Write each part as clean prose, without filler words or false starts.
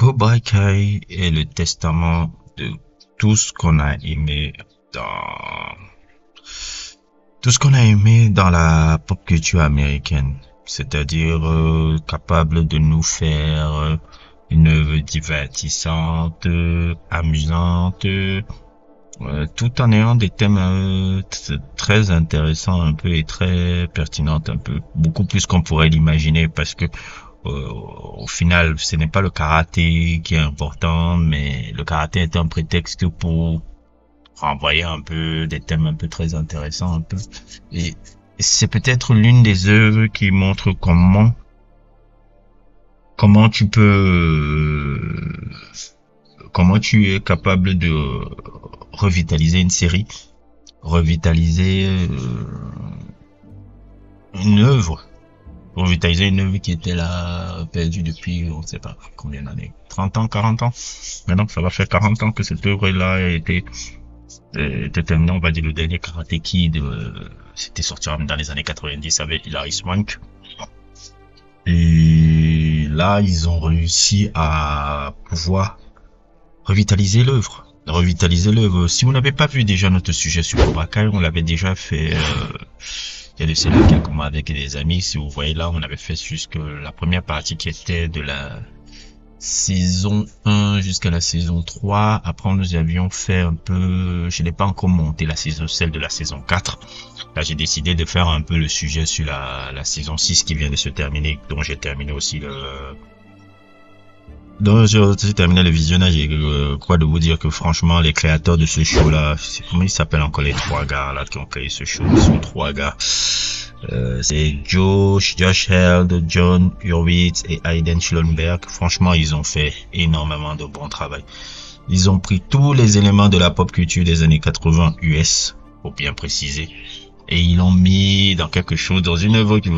Cobra Kai est le testament de tout ce qu'on a aimé dans la pop culture américaine, c'est-à-dire capable de nous faire une œuvre divertissante, amusante, tout en ayant des thèmes très intéressants un peu et très pertinents un peu, beaucoup plus qu'on pourrait l'imaginer, parce que au final, ce n'est pas le karaté qui est important, mais le karaté est un prétexte pour renvoyer un peu des thèmes un peu très intéressants un peu. Et c'est peut-être l'une des œuvres qui montre comment tu es capable de revitaliser une série, revitaliser une œuvre. Revitaliser une œuvre qui était là, perdue depuis, on ne sait pas combien d'années, 30 ans, 40 ans. Maintenant, ça va faire 40 ans que cette œuvre-là était terminée. On va dire le dernier Karate Kid, c'était sorti dans les années 90 avec Hilary Swank. Et là, ils ont réussi à pouvoir revitaliser l'œuvre. Si vous n'avez pas vu déjà notre sujet sur Cobra Kai, on l'avait déjà fait, il y a de cela quelques mois avec des amis. Si vous voyez là, on avait fait jusque la première partie qui était de la saison 1 jusqu'à la saison 3. Après, nous avions fait un peu, je n'ai pas encore monté celle de la saison 4. Là, j'ai décidé de faire un peu le sujet sur la saison 6 qui vient de se terminer, dont j'ai terminé aussi j'ai terminé le visionnage. Et quoi de vous dire que franchement, les créateurs de ce show-là, comment ils s'appellent encore les trois gars là qui ont créé ce show? Ils sont trois gars. C'est Josh Held, John Hurwitz et Aiden Schlonberg. Franchement, ils ont fait énormément de bon travail. Ils ont pris tous les éléments de la pop culture des années 80 US, pour bien préciser, et ils l'ont mis dans quelque chose, dans une œuvre qui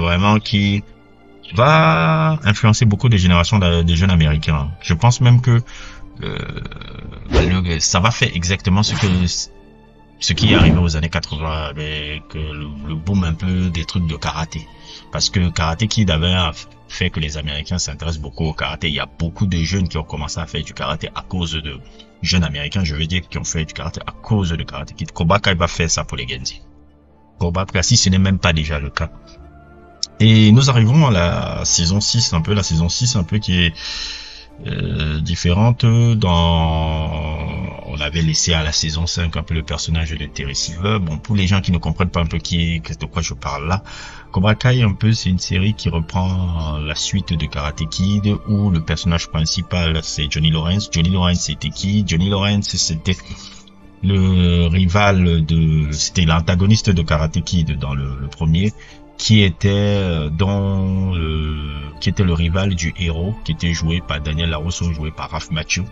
va influencer beaucoup de générations de jeunes américains. Je pense même que ça va faire exactement ce qui est arrivé aux années 80 avec le boom un peu des trucs de karaté. Parce que Karate Kid avait fait que les Américains s'intéressent beaucoup au karaté. Il y a beaucoup de jeunes qui ont commencé à faire du karaté à cause de jeunes Américains, je veux dire, qui ont fait du karaté à cause de Karate Kid. Cobra Kai va faire ça pour les Genzi. Cobra Kai, si ce n'est même pas déjà le cas. Et nous arrivons à la saison 6 un peu qui est différente. On avait laissé à la saison 5 un peu le personnage de Terry Silver. Bon, pour les gens qui ne comprennent pas un peu de quoi je parle là, Cobra Kai un peu, c'est une série qui reprend la suite de Karate Kid, où le personnage principal c'est Johnny Lawrence. Johnny Lawrence c'était qui? Johnny Lawrence c'était c'était l'antagoniste de Karate Kid dans le premier, qui était le rival du héros, qui était joué par Daniel LaRusso, joué par Ralph Macchio.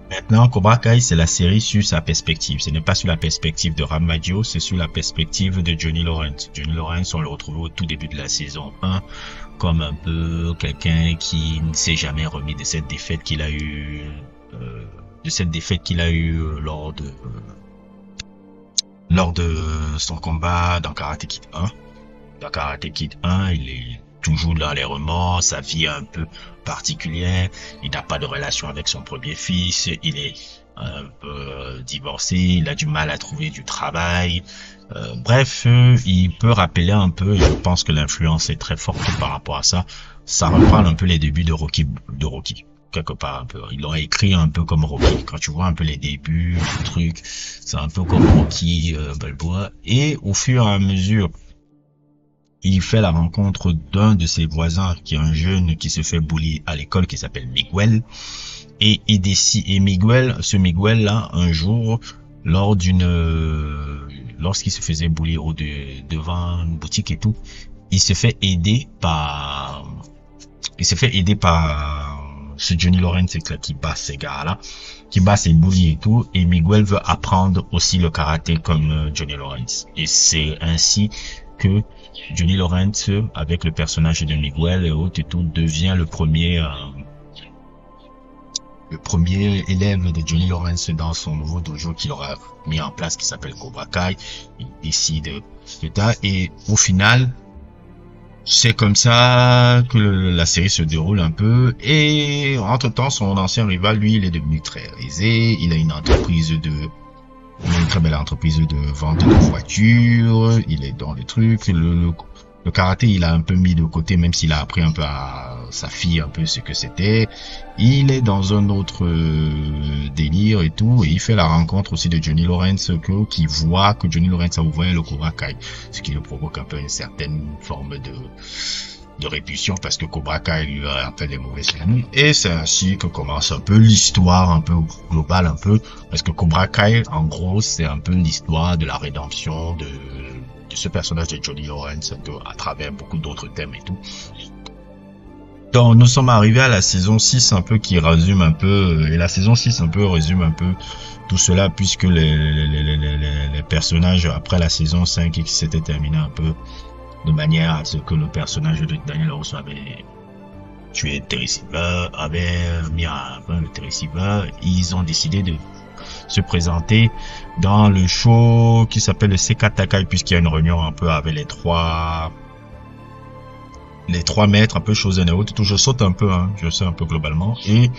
Maintenant, Cobra Kai, c'est la série sur sa perspective. Ce n'est pas sur la perspective de Ralph Macchio, c'est sur la perspective de Johnny Lawrence. Johnny Lawrence, on le retrouve au tout début de la saison 1, comme un peu quelqu'un qui ne s'est jamais remis de cette défaite qu'il a eue, lors de son combat dans Karate Kid 1. Dans Karate Kid 1, il est toujours dans les remords, sa vie est un peu particulière, il n'a pas de relation avec son premier fils, il est un peu divorcé, il a du mal à trouver du travail. Bref, il peut rappeler un peu, et je pense que l'influence est très forte par rapport à ça. Ça reprend un peu les débuts de Rocky. Quelque part un peu. Ils l'ont écrit un peu comme Rocky. Quand tu vois un peu les débuts, le truc, c'est un peu comme Rocky Balboa. Et au fur et à mesure, il fait la rencontre d'un de ses voisins, qui est un jeune qui se fait bully à l'école, qui s'appelle Miguel. Et ce Miguel là, un jour, lorsqu'il se faisait bully devant une boutique et tout, il se fait aider par ce Johnny Lawrence qui bat ces gars-là, qui bat ses bullies et tout, et Miguel veut apprendre aussi le karaté comme Johnny Lawrence. Et c'est ainsi que Johnny Lawrence, avec le personnage de Miguel et autres et tout, devient le premier élève de Johnny Lawrence dans son nouveau dojo qu'il aura mis en place, qui s'appelle Cobra Kai. Il décide de ça, et au final, C'est comme ça que la série se déroule un peu. Et entre-temps, son ancien rival, lui, il est devenu très aisé. Il a une très belle entreprise de vente de voitures. Il est dans les trucs. Le karaté, il a un peu mis de côté, même s'il a appris un peu à sa fille un peu ce que c'était. Il est dans un autre délire et tout, et il fait la rencontre aussi de Johnny Lawrence, qui voit que Johnny Lawrence a ouvert le Cobra Kai, ce qui lui provoque un peu une certaine forme de répulsion, parce que Cobra Kai lui a fait des mauvais souvenirs. Et c'est ainsi que commence un peu l'histoire un peu globale, un peu, parce que Cobra Kai, en gros, c'est un peu l'histoire de la rédemption de ce personnage de Johnny Lawrence à travers beaucoup d'autres thèmes et tout. Donc nous sommes arrivés à la saison 6 un peu qui résume un peu, et la saison 6 un peu résume un peu tout cela, puisque les personnages après la saison 5 qui s'était terminé un peu de manière à ce que le personnage de Daniel LaRusso avait tué Terry Silver, avait mis à le Terry Silver, ils ont décidé de se présenter dans le show qui s'appelle le Sekatakai, puisqu'il y a une réunion un peu avec les trois maîtres, un peu chose et autres. Je saute un peu, hein, je sais un peu globalement, et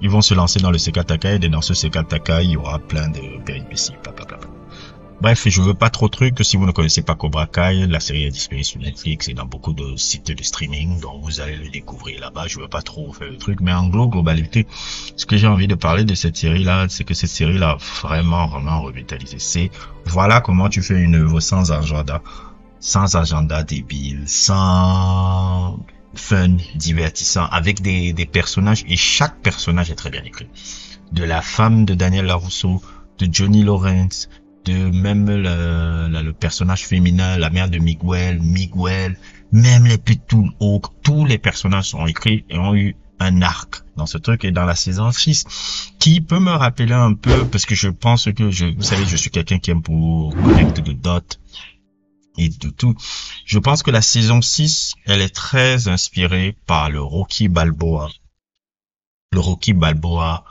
ils vont se lancer dans le Sekatakai, et dans ce Sekatakai, il y aura plein de péripéties, blablabla. Bref, je veux pas trop de trucs. Si vous ne connaissez pas Cobra Kai, la série est disponible sur Netflix et dans beaucoup de sites de streaming, donc vous allez le découvrir là-bas. Je veux pas trop faire le truc, mais en globalité, ce que j'ai envie de parler de cette série-là, c'est que cette série-là vraiment revitalisé. C'est, voilà comment tu fais une œuvre sans agenda débile, sans fun, divertissant, avec des personnages, et chaque personnage est très bien écrit. De la femme de Daniel LaRusso, de Johnny Lawrence, de même le personnage féminin, la mère de Miguel, même les petits tous les personnages sont écrits et ont eu un arc dans ce truc. Et dans la saison 6, qui peut me rappeler un peu, parce que je pense que vous savez, je suis quelqu'un qui aime pour connecter de dots et de tout. Je pense que la saison 6, elle est très inspirée par le Rocky Balboa. Le Rocky Balboa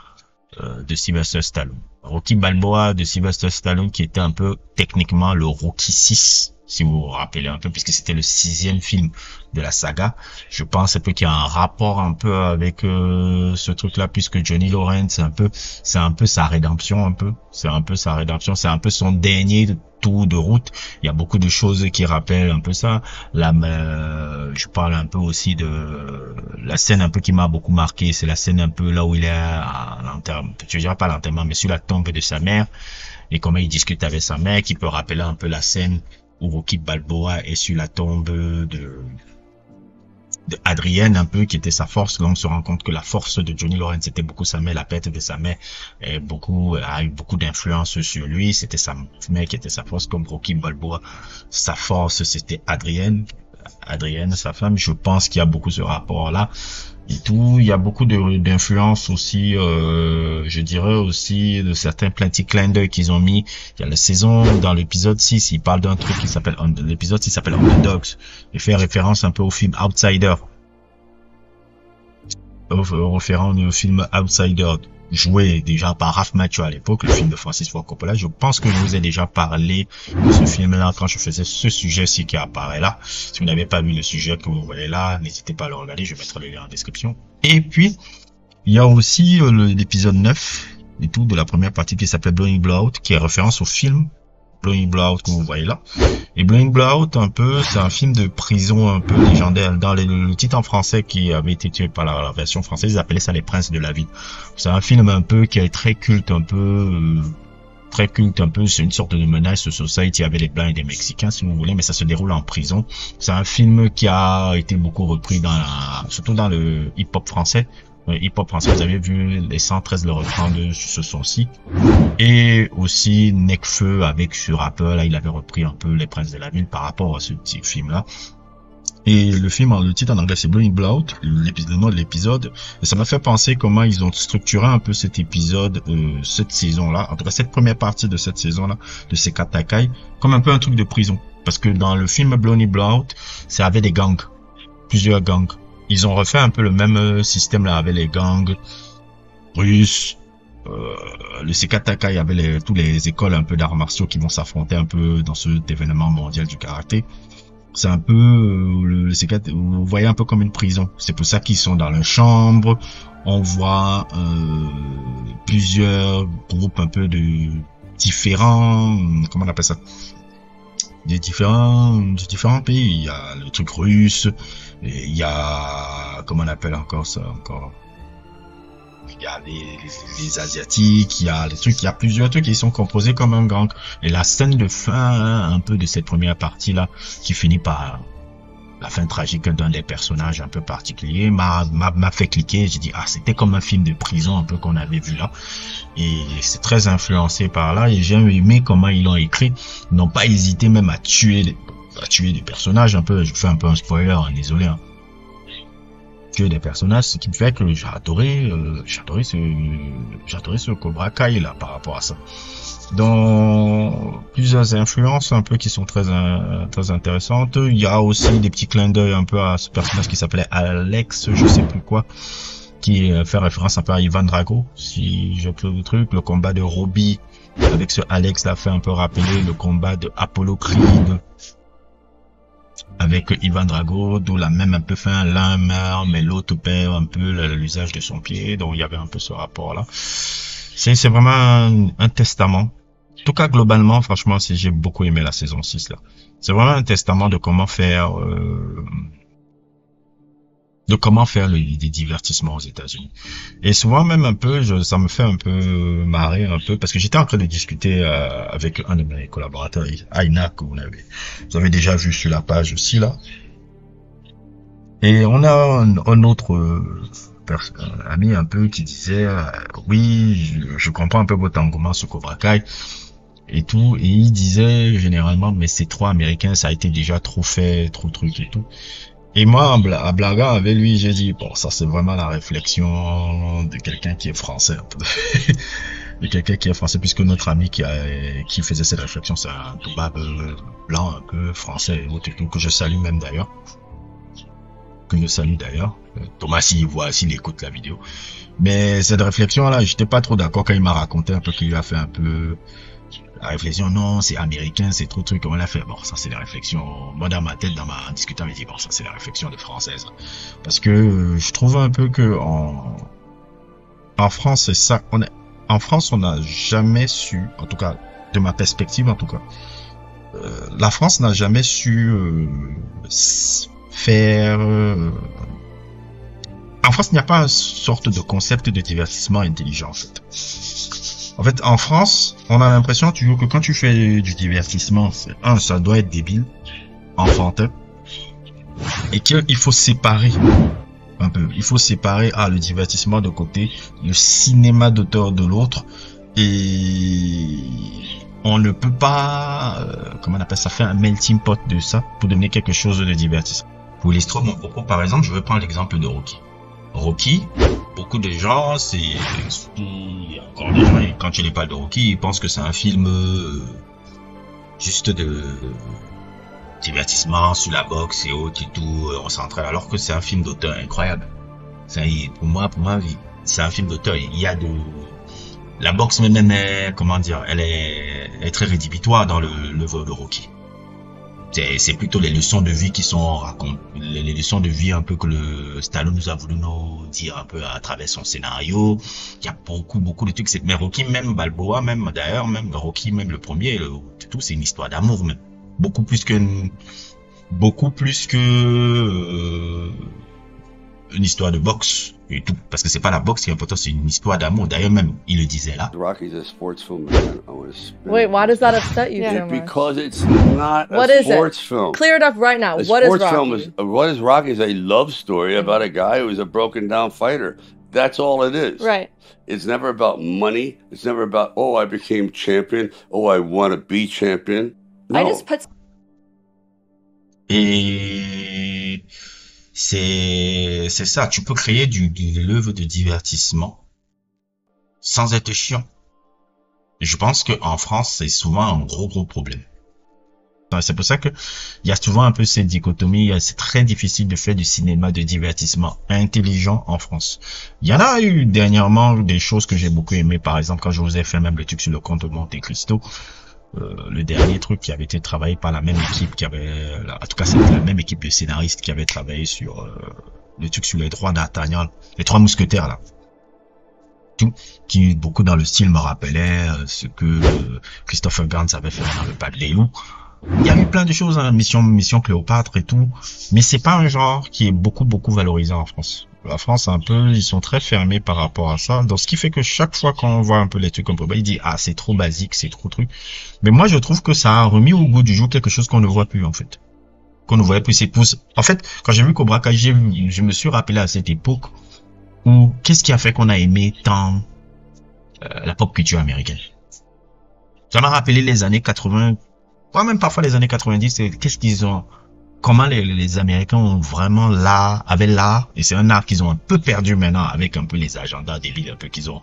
de Sylvester Stallone. Rocky Balboa de Sylvester Stallone, qui était un peu techniquement le Rocky 6, si vous vous rappelez un peu, puisque c'était le 6e film de la saga. Je pense un peu qu'il y a un rapport un peu avec ce truc-là, puisque Johnny Lawrence, c'est un peu sa rédemption, c'est un peu son dernier tour de route. Il y a beaucoup de choses qui rappellent un peu ça. Là, je parle un peu aussi de la scène un peu qui m'a beaucoup marqué. C'est la scène un peu là où il est à l'enterrement, je dirais pas l'enterrement, mais sur la tombe de sa mère, et comment il discute avec sa mère, qui peut rappeler un peu la scène où Rocky Balboa est sur la tombe de Adrienne, un peu, qui était sa force. Là, on se rend compte que la force de Johnny Lawrence, c'était beaucoup sa mère, la perte de sa mère, a eu beaucoup d'influence sur lui. C'était sa mère qui était sa force, comme Rocky Balboa. Sa force, c'était Adrienne, sa femme. Je pense qu'il y a beaucoup ce rapport-là. Et tout, il y a beaucoup d'influence aussi, je dirais aussi de certains petits clins d'œil qu'ils ont mis. Il y a la saison, dans l'épisode 6, il parle d'un truc qui s'appelle, l'épisode 6 s'appelle Underdogs. Il fait référence un peu au film Outsider. Référent au film Outsider, joué déjà par Ralph Macchio à l'époque, le film de Francis Ford Coppola. Je pense que je vous ai déjà parlé de ce film-là quand je faisais ce sujet-ci qui apparaît là. Si vous n'avez pas vu le sujet que vous voyez là, n'hésitez pas à le regarder, je mettrai le lien en description. Et puis, il y a aussi l'épisode 9 et tout de la première partie qui s'appelle Blowing Blowout, qui est référence au film Blowing Blowout que vous voyez là. Et Blowing Blowout, un peu, c'est un film de prison un peu légendaire. Dans le titre en français qui avait été tué par la version française, ils appelaient ça Les Princes de la Ville. C'est un film un peu qui est très culte, un peu, c'est une sorte de menace society avec les Blancs et des Mexicains, si vous voulez, mais ça se déroule en prison. C'est un film qui a été beaucoup repris surtout dans le hip-hop français. Hip-hop français, vous avez vu les 113 le reprendre sur ce son-ci. Et aussi Nekfeu avec ce rappeur là, il avait repris un peu Les Princes de la Ville par rapport à ce petit film-là. Et le titre en anglais c'est Blowing Blowout, le nom de l'épisode. Et ça m'a fait penser comment ils ont structuré un peu cet épisode, cette saison-là, en tout cas cette première partie de cette saison-là, de Sekatakai, comme un peu un truc de prison. Parce que dans le film Blowing Blowout, c'est avec des gangs, plusieurs gangs. Ils ont refait un peu le même système là avec les gangs russes. Le Sekatakai, il y avait tous les écoles un peu d'arts martiaux qui vont s'affronter un peu dans cet événement mondial du karaté. C'est un peu, vous voyez un peu comme une prison. C'est pour ça qu'ils sont dans la chambre. On voit plusieurs groupes un peu de différents, comment on appelle ça, des différents pays. Il y a le truc russe, et il y a, comment on appelle encore ça, encore. Il y a les asiatiques, il y a les trucs, il y a plusieurs trucs qui sont composés comme un gang. Et la scène de fin, hein, un peu de cette première partie-là, qui finit par la fin tragique d'un des personnages un peu particuliers, m'a fait cliquer. J'ai dit, ah, c'était comme un film de prison un peu qu'on avait vu là. Et c'est très influencé par là. Et j'ai aimé comment ils l'ont écrit. Ils n'ont pas hésité même à tuer des personnages un peu. Je fais un peu un spoiler, hein, désolé, hein. Des personnages, ce qui me fait que j'ai adoré ce Cobra Kai là par rapport à ça. Dans plusieurs influences un peu qui sont très intéressantes. Il y a aussi des petits clins d'œil un peu à ce personnage qui s'appelait Alex, je sais plus quoi, qui fait référence un peu à Ivan Drago. Si je trouve le truc, le combat de Robbie avec ce Alex là fait un peu rappeler le combat de Apollo Creed avec Ivan Drago, d'où la même un peu fin, l'un meurt, mais l'autre perd un peu l'usage de son pied, donc il y avait un peu ce rapport-là. C'est vraiment un testament. En tout cas, globalement, franchement, j'ai beaucoup aimé la saison 6, là. C'est vraiment un testament de comment faire, des divertissements aux États-Unis. Et souvent même un peu, ça me fait un peu marrer un peu, parce que j'étais en train de discuter avec un de mes collaborateurs, Aina, que vous avez déjà vu sur la page aussi là. Et on a un autre ami un peu qui disait, oui, je comprends un peu votre engouement sur Cobra Kai et tout, et il disait généralement, mais c'est trop américain, ça a été déjà trop fait, trop truc et tout. Et moi, en blaguant avec lui, j'ai dit, bon, ça c'est vraiment la réflexion de quelqu'un qui est français, un peu. De quelqu'un qui est français, puisque notre ami qui faisait cette réflexion, c'est un toubab blanc, un peu français, et tout, que je salue même d'ailleurs. Thomas, s'il écoute la vidéo. Mais cette réflexion-là, j'étais pas trop d'accord quand il m'a raconté un peu qu'il lui a fait un peu la réflexion, non, c'est américain, c'est trop truc, comment on l'a fait. Bon, ça c'est la réflexion, moi dans ma tête, en discutant, je me dis, bon, ça c'est la réflexion de française. Parce que je trouve un peu que en France, c'est ça, en France, on n'a jamais su, en tout cas, de ma perspective, en tout cas, la France n'a jamais su faire... En France, il n'y a pas une sorte de concept de divertissement intelligent, en fait. En fait, en France, on a l'impression toujours que quand tu fais du divertissement, ça doit être débile, enfantin, et qu'il faut séparer un peu. Il faut séparer le divertissement de côté, le cinéma d'auteur de l'autre, et on ne peut pas, comment on appelle ça, faire un melting pot de ça pour devenir quelque chose de divertissant. Pour illustrer mon propos, par exemple, je vais prendre l'exemple de Rocky. Rocky, beaucoup de gens, encore des gens, quand tu les parles de Rocky, ils pensent que c'est un film juste de divertissement sur la boxe et autres et tout, on s'entraîne, alors que c'est un film d'auteur incroyable. Pour moi, c'est un film d'auteur. Il y a la boxe même, comment dire, elle est très rédhibitoire dans l'œuvre de Rocky. C'est plutôt les leçons de vie qui sont racontées, les leçons de vie un peu que le Stallone nous a voulu nous dire un peu à travers son scénario. Il y a beaucoup de trucs. Mais Rocky, même Balboa, même d'ailleurs, même Rocky, même le premier, tout, c'est une histoire d'amour même. Beaucoup plus que une histoire de boxe et tout, parce que c'est pas la boxe qui est importante, c'est une histoire d'amour. D'ailleurs même il le disait là. Rocky's a sports film. Wait, why does that upset you so much? Because it's not a sports film. Clear it up right now. What is Rocky? What is Rocky? Is a love story about a guy who's a broken down fighter. That's all it is. Right. It's never about money. It's never about, oh, I became champion. Oh, I want to be champion. No. I just put. Et c'est ça, tu peux créer de l'œuvre de divertissement sans être chiant. Et je pense que en France, c'est souvent un gros problème. C'est pour ça que il y a souvent un peu cette dichotomie, c'est très difficile de faire du cinéma de divertissement intelligent en France. Il y en a eu dernièrement des choses que j'ai beaucoup aimé, par exemple quand je vous ai fait même le truc sur le Comte de Monte Cristo. le dernier truc qui avait été travaillé par la même équipe en tout cas c'était la même équipe de scénaristes qui avait travaillé sur le truc sur les trois d'Artagnan, les trois mousquetaires là, tout qui beaucoup dans le style me rappelait ce que Christopher Gans avait fait dans le Pas de Léo. Il y a eu plein de choses, hein, mission Cléopâtre et tout, mais c'est pas un genre qui est beaucoup valorisé en France. La France, un peu, ils sont très fermés par rapport à ça. Donc, ce qui fait que chaque fois qu'on voit un peu les trucs comme ça, il dit, ah, c'est trop basique, c'est trop truc. Mais moi, je trouve que ça a remis au goût du jour quelque chose qu'on ne voit plus, en fait. Qu'on ne voyait plus. En fait, quand j'ai vu Cobra Kai, je me suis rappelé à cette époque où, qu'est-ce qui a fait qu'on a aimé tant, la pop culture américaine? Ça m'a rappelé les années 80, même parfois les années 90, qu'est-ce qu'ils ont, comment les Américains ont vraiment avaient l'art, et c'est un art qu'ils ont un peu perdu maintenant avec un peu les agendas débiles un peu qu'ils ont,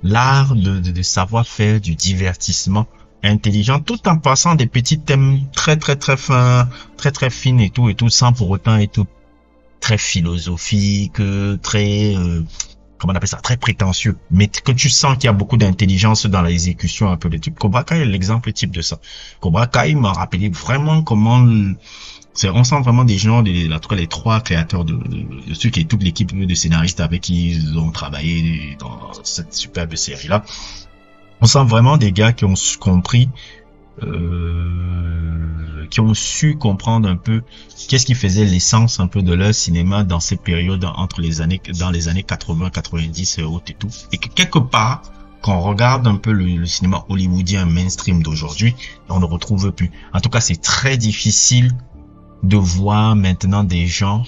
l'art de savoir faire du divertissement intelligent tout en passant des petits thèmes très fins, très fines et tout, sans pour autant être très philosophique, très, comment on appelle ça, très prétentieux, mais que tu sens qu'il y a beaucoup d'intelligence dans l'exécution un peu des trucs. Cobra Kai est l'exemple type de ça. Cobra Kai m'a rappelé vraiment comment on sent vraiment des gens, en tout cas les trois créateurs de ceux qui est toute l'équipe de scénaristes avec qui ils ont travaillé dans cette superbe série-là. On sent vraiment des gars qui ont compris, qui ont su comprendre un peu qu'est-ce qui faisait l'essence un peu de leur cinéma dans ces périodes dans les années 80, 90 et autres et tout. Et que quelque part, quand on regarde un peu le cinéma hollywoodien mainstream d'aujourd'hui, on ne retrouve plus. En tout cas, c'est très difficile de voir maintenant des gens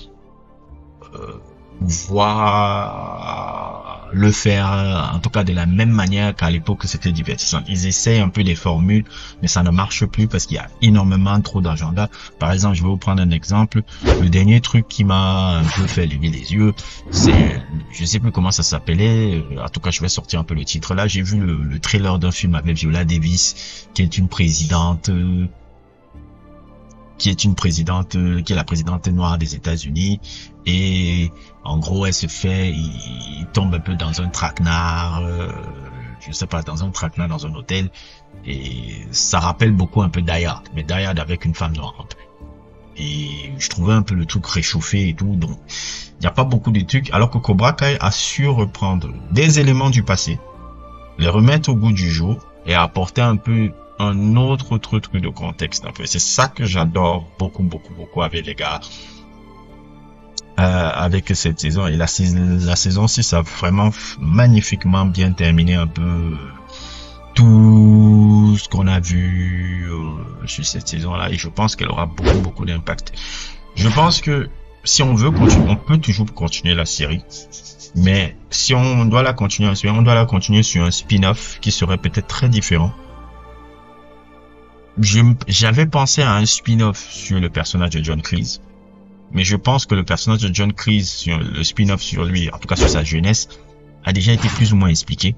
voir le faire, en tout cas de la même manière qu'à l'époque c'était divertissant. Ils essayent un peu des formules, mais ça ne marche plus parce qu'il y a énormément trop d'agenda. Par exemple, je vais vous prendre un exemple. Le dernier truc qui m'a un peu fait lever les yeux, c'est, je sais plus comment ça s'appelait, en tout cas je vais sortir un peu le titre là. J'ai vu le trailer d'un film avec Viola Davis, qui est la présidente noire des États-Unis, et en gros il tombe un peu dans un traquenard, dans un hôtel, et ça rappelle beaucoup un peu Die Hard, mais Die Hard avec une femme noire un peu. Et je trouvais un peu le truc réchauffé et tout, donc il n'y a pas beaucoup de trucs, alors que Cobra Kai a su reprendre des éléments du passé, les remettre au goût du jour et apporter un peu un autre truc de contexte un peu. C'est ça que j'adore beaucoup avec les gars, avec cette saison. Et la saison 6 a vraiment magnifiquement bien terminé un peu tout ce qu'on a vu sur cette saison là, et je pense qu'elle aura beaucoup d'impact. Je pense que si on veut continuer, on peut toujours continuer la série, mais si on doit la continuer sur un spin-off qui serait peut-être très différent. J'avais pensé à un spin-off sur le personnage de John Cleese, mais je pense que le personnage de John Cleese, sur le spin-off sur lui, en tout cas sur sa jeunesse, a déjà été plus ou moins expliqué.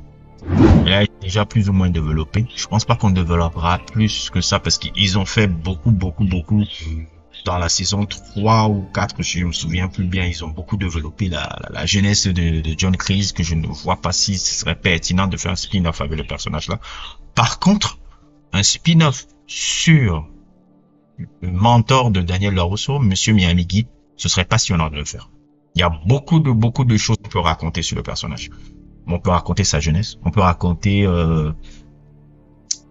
Il a été déjà plus ou moins développé. Je pense pas qu'on développera plus que ça parce qu'ils ont fait beaucoup dans la saison 3 ou 4, je me souviens plus bien. Ils ont beaucoup développé la jeunesse de John Cleese, que je ne vois pas si ce serait pertinent de faire un spin-off avec le personnage là. Par contre, un spin-off sur le mentor de Daniel LaRusso, Monsieur Miyagi, ce serait passionnant de le faire. Il y a beaucoup de choses qu'on peut raconter sur le personnage. On peut raconter sa jeunesse, on peut raconter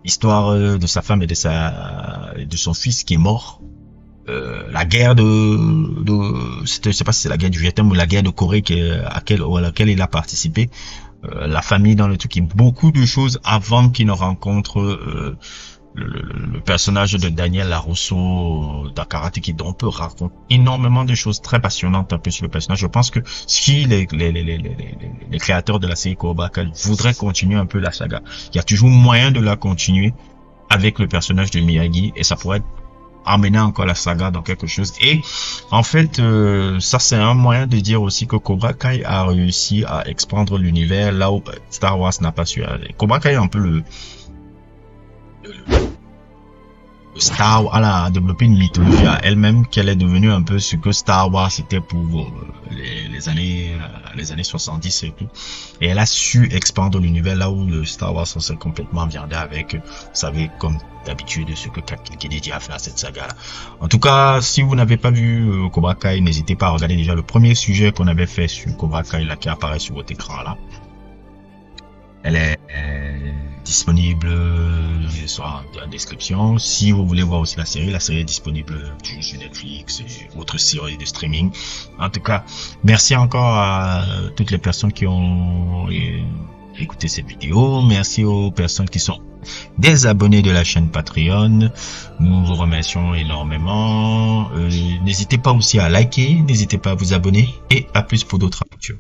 l'histoire de sa femme et de son fils qui est mort, la guerre je sais pas si c'est la guerre du Vietnam ou la guerre de Corée à laquelle il a participé, la famille dans le truc, et beaucoup de choses avant qu'il ne rencontre le personnage de Daniel LaRusso dans Karate Kid. On peut raconter énormément de choses très passionnantes un peu sur le personnage. Je pense que si les créateurs de la série Cobra Kai voudraient continuer un peu la saga, il y a toujours moyen de la continuer avec le personnage de Miyagi, et ça pourrait amener encore la saga dans quelque chose. Et en fait, ça c'est un moyen de dire aussi que Cobra Kai a réussi à expandre l'univers là où Star Wars n'a pas su aller. Cobra Kai est un peu Star Wars, elle a développé une mythologie à elle-même qu'elle est devenue un peu ce que Star Wars c'était pour les années 70 et tout. Et elle a su expandre l'univers là où le Star Wars s'est complètement viandé avec, vous savez, comme d'habitude, ce que Kathleen Kennedy a fait à cette saga-là. En tout cas, si vous n'avez pas vu Cobra Kai, n'hésitez pas à regarder déjà le premier sujet qu'on avait fait sur Cobra Kai là qui apparaît sur votre écran là. Elle est disponible dans la description. Si vous voulez voir aussi la série est disponible sur Netflix et autres séries de streaming. En tout cas, merci encore à toutes les personnes qui ont écouté cette vidéo. Merci aux personnes qui sont des abonnés de la chaîne Patreon. Nous vous remercions énormément. N'hésitez pas aussi à liker, n'hésitez pas à vous abonner et à plus pour d'autres aventures.